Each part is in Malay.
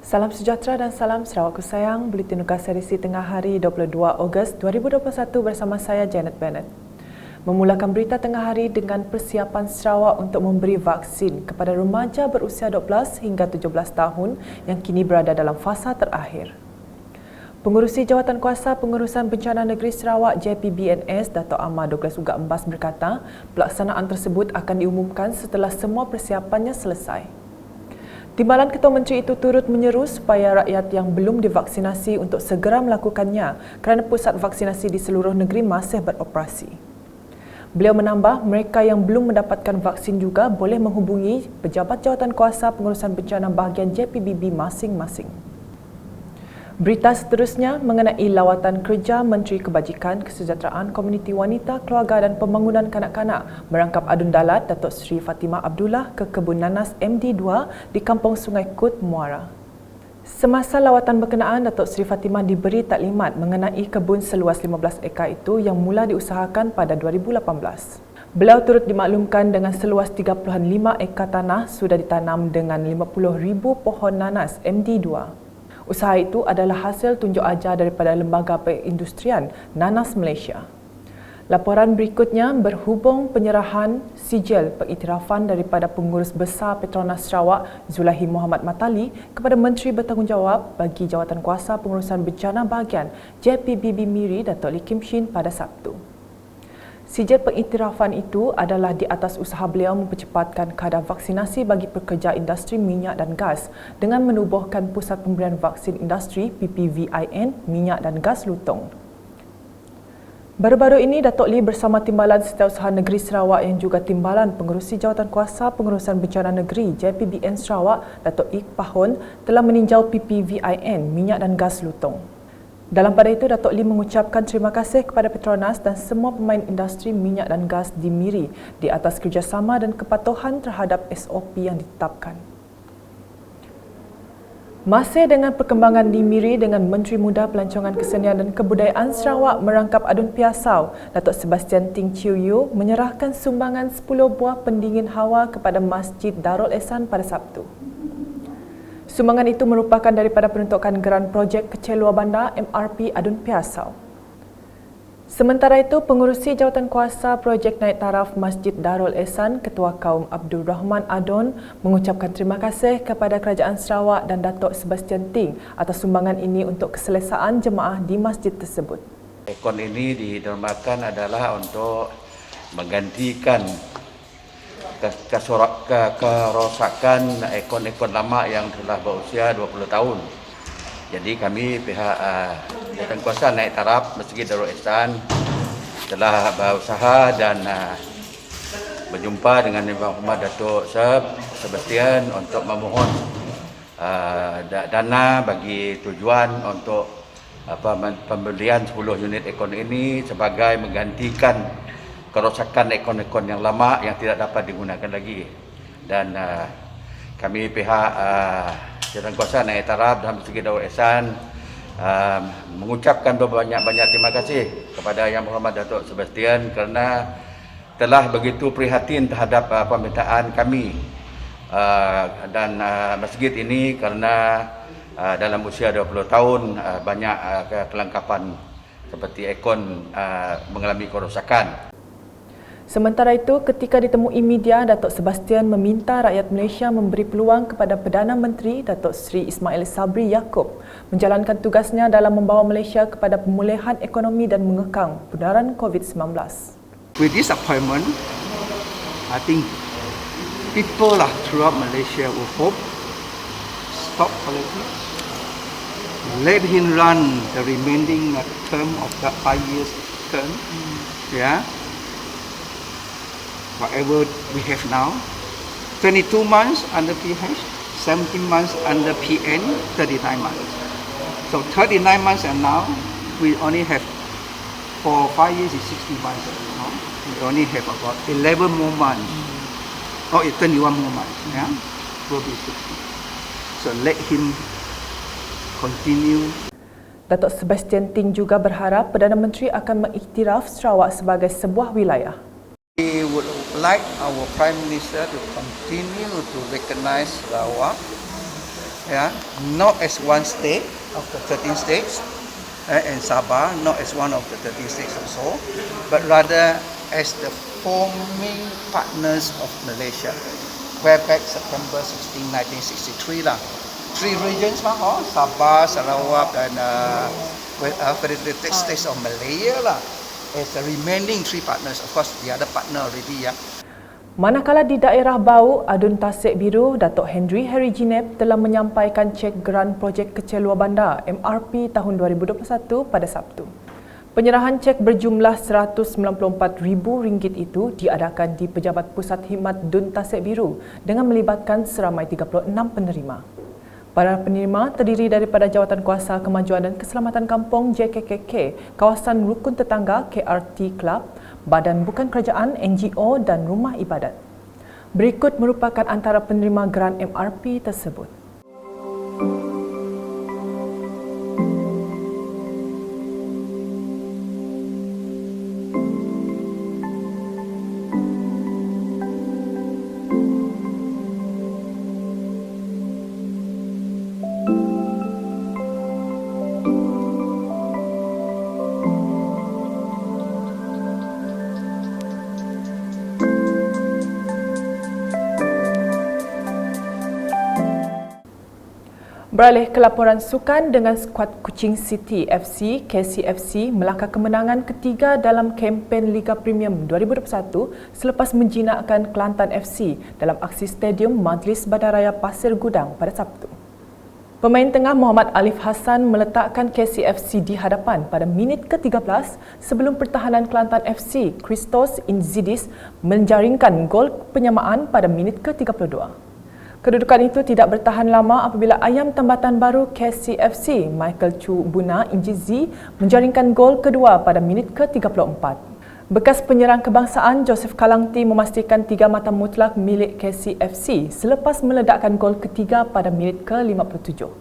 Salam sejahtera dan salam Sarawakku sayang. Buletin Nukas edisi tengah hari 22 Ogos 2021 bersama saya Janet Bennett. Memulakan berita tengah hari dengan persiapan Sarawak untuk memberi vaksin kepada remaja berusia 12 hingga 17 tahun yang kini berada dalam fasa terakhir. Pengurusi Jawatankuasa Pengurusan Bencana Negeri Sarawak JPBNS Dato' Amar Douglas Ugat Embas berkata, pelaksanaan tersebut akan diumumkan setelah semua persiapannya selesai. Timbalan Ketua Menteri itu turut menyeru supaya rakyat yang belum divaksinasi untuk segera melakukannya kerana pusat vaksinasi di seluruh negeri masih beroperasi. Beliau menambah, mereka yang belum mendapatkan vaksin juga boleh menghubungi Pejabat Jawatankuasa Pengurusan Bencana bahagian JPBB masing-masing. Berita seterusnya mengenai lawatan kerja Menteri Kebajikan, Kesejahteraan Komuniti Wanita, Keluarga dan Pembangunan Kanak-Kanak merangkap Adun Dalat Datuk Seri Fatimah Abdullah ke Kebun Nanas MD2 di Kampung Sungai Kut, Muara. Semasa lawatan berkenaan, Datuk Seri Fatimah diberi taklimat mengenai kebun seluas 15 ekar itu yang mula diusahakan pada 2018. Beliau turut dimaklumkan dengan seluas 35 ekar tanah sudah ditanam dengan 50,000 pohon nanas MD2. Usaha itu adalah hasil tunjuk ajar daripada Lembaga Perindustrian Nanas Malaysia. Laporan berikutnya berhubung penyerahan sijil pengiktirafan daripada Pengurus Besar Petronas Sarawak Zulahi Muhammad Matali kepada Menteri Bertanggungjawab bagi Jawatankuasa Pengurusan Bencana Bahagian JPBB Miri Datuk Lee Kim Shin pada Sabtu. Sijil pengiktirafan itu adalah di atas usaha beliau mempercepatkan kadar vaksinasi bagi pekerja industri minyak dan gas dengan menubuhkan Pusat Pemberian Vaksin Industri PPVIN Minyak dan Gas Lutong. Baru-baru ini, Datuk Lee bersama Timbalan Setiausaha Negeri Sarawak yang juga Timbalan Pengerusi Jawatankuasa Pengurusan Bencana Negeri JPBN Sarawak, Datuk Ik Pahun telah meninjau PPVIN Minyak dan Gas Lutong. Dalam pada itu, Datuk Lee mengucapkan terima kasih kepada Petronas dan semua pemain industri minyak dan gas di Miri di atas kerjasama dan kepatuhan terhadap SOP yang ditetapkan. Masih dengan perkembangan di Miri dengan Menteri Muda Pelancongan Kesenian dan Kebudayaan Sarawak merangkap Adun Piasau, Datuk Sebastian Ting Chiu Yu menyerahkan sumbangan 10 buah pendingin hawa kepada Masjid Darul Ehsan pada Sabtu. Sumbangan itu merupakan daripada peruntukan geran projek Kecil Luar Bandar MRP Adun Piasau. Sementara itu, Pengurusi Jawatankuasa Projek Naik Taraf Masjid Darul Ehsan, Ketua Kaum Abdul Rahman Adon mengucapkan terima kasih kepada Kerajaan Sarawak dan Datuk Sebastian Ting atas sumbangan ini untuk keselesaan jemaah di masjid tersebut. Ekon ini didermakan adalah untuk menggantikan kerosakan ekon-ekon lama yang telah berusia 20 tahun. Jadi kami pihak Jawatankuasa Naik Taraf Masjid Darul Ehsan telah berusaha dan berjumpa dengan Yang Berhormat Datuk Sebastian untuk memohon dana bagi tujuan untuk pembelian 10 unit ekon ini sebagai menggantikan kerosakan ekon-ekon yang lama yang tidak dapat digunakan lagi. Dan kami pihak Jawatankuasa Naik Taraf dan Masjid Darul Ehsan mengucapkan berbanyak-banyak terima kasih kepada Yang Berhormat Datuk Sebastian kerana telah begitu prihatin terhadap permintaan kami dan masjid ini kerana dalam usia 20 tahun banyak kelengkapan seperti ekon mengalami kerosakan. Sementara itu, ketika ditemui media, Datuk Sebastian meminta rakyat Malaysia memberi peluang kepada Perdana Menteri Datuk Seri Ismail Sabri Yaakob menjalankan tugasnya dalam membawa Malaysia kepada pemulihan ekonomi dan mengekang penularan COVID-19. With this appointment, I think people throughout Malaysia will hope stop politics, let him run the remaining term of that 5 years term. Yeah. Whatever we have now, 22 months under PH, 17 months under PN, 39 months. So 39 months and now, we only have, for 5 years is 60 months. We only have about 11 more months. 21 more months, yeah, will be 60. So let him continue. Datuk Sebastian Ting juga berharap Perdana Menteri akan mengiktiraf Sarawak sebagai sebuah wilayah. We would like our Prime Minister to continue to recognize Sarawak Yeah, not as one state of the 13 states, and Sabah not as one of the 13 states also, but rather as the forming partners of Malaysia. Way back September 16, 1963 lah. 3 regions lah, Sabah, Sarawak dan Federated States of Malaya lah. As the remaining 3 partners, of course the other partner already ya. Manakala di daerah Bau, Adun Tasik Biru, Datuk Henry Harry Jinep telah menyampaikan cek geran projek kecil luar bandar MRP tahun 2021 pada Sabtu. Penyerahan cek berjumlah RM194,000 itu diadakan di Pejabat Pusat Khidmat Dun Tasik Biru dengan melibatkan seramai 36 penerima. Para penerima terdiri daripada Jawatan Kuasa Kemajuan dan Keselamatan Kampung JKKK, Kawasan Rukun Tetangga KRT Club, Badan Bukan Kerajaan NGO dan Rumah Ibadat. Berikut merupakan antara penerima geran MRP tersebut. Beralih ke laporan sukan dengan skuad Kuching City FC KCFC melangkah kemenangan ketiga dalam kempen Liga Premium 2021 selepas menjinakkan Kelantan FC dalam aksi Stadium Majlis Bandaraya Pasir Gudang pada Sabtu. Pemain tengah Muhammad Alif Hassan meletakkan KCFC di hadapan pada minit ke-13 sebelum pertahanan Kelantan FC Christos Inzidis menjaringkan gol penyamaan pada minit ke-32. Kedudukan itu tidak bertahan lama apabila ayam tambatan baru KCFC Michael Chu Buna Injizi menjaringkan gol kedua pada minit ke-34. Bekas penyerang kebangsaan Joseph Kalangti memastikan 3 mata mutlak milik KCFC selepas meledakkan gol ketiga pada minit ke-57.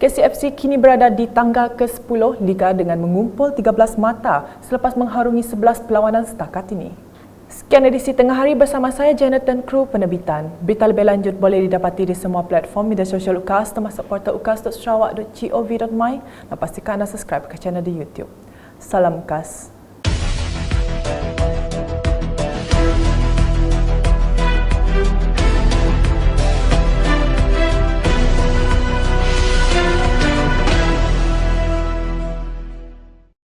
KCFC kini berada di tangga ke-10 Liga dengan mengumpul 13 mata selepas mengharungi 11 perlawanan setakat ini. Sekian edisi Tengah Hari bersama saya Janet dan kru penerbitan. Berita lebih lanjut boleh didapati di semua platform media sosial UKAS termasuk portal ukas.sarawak.gov.my dan pastikan anda subscribe ke channel di YouTube. Salam UKAS.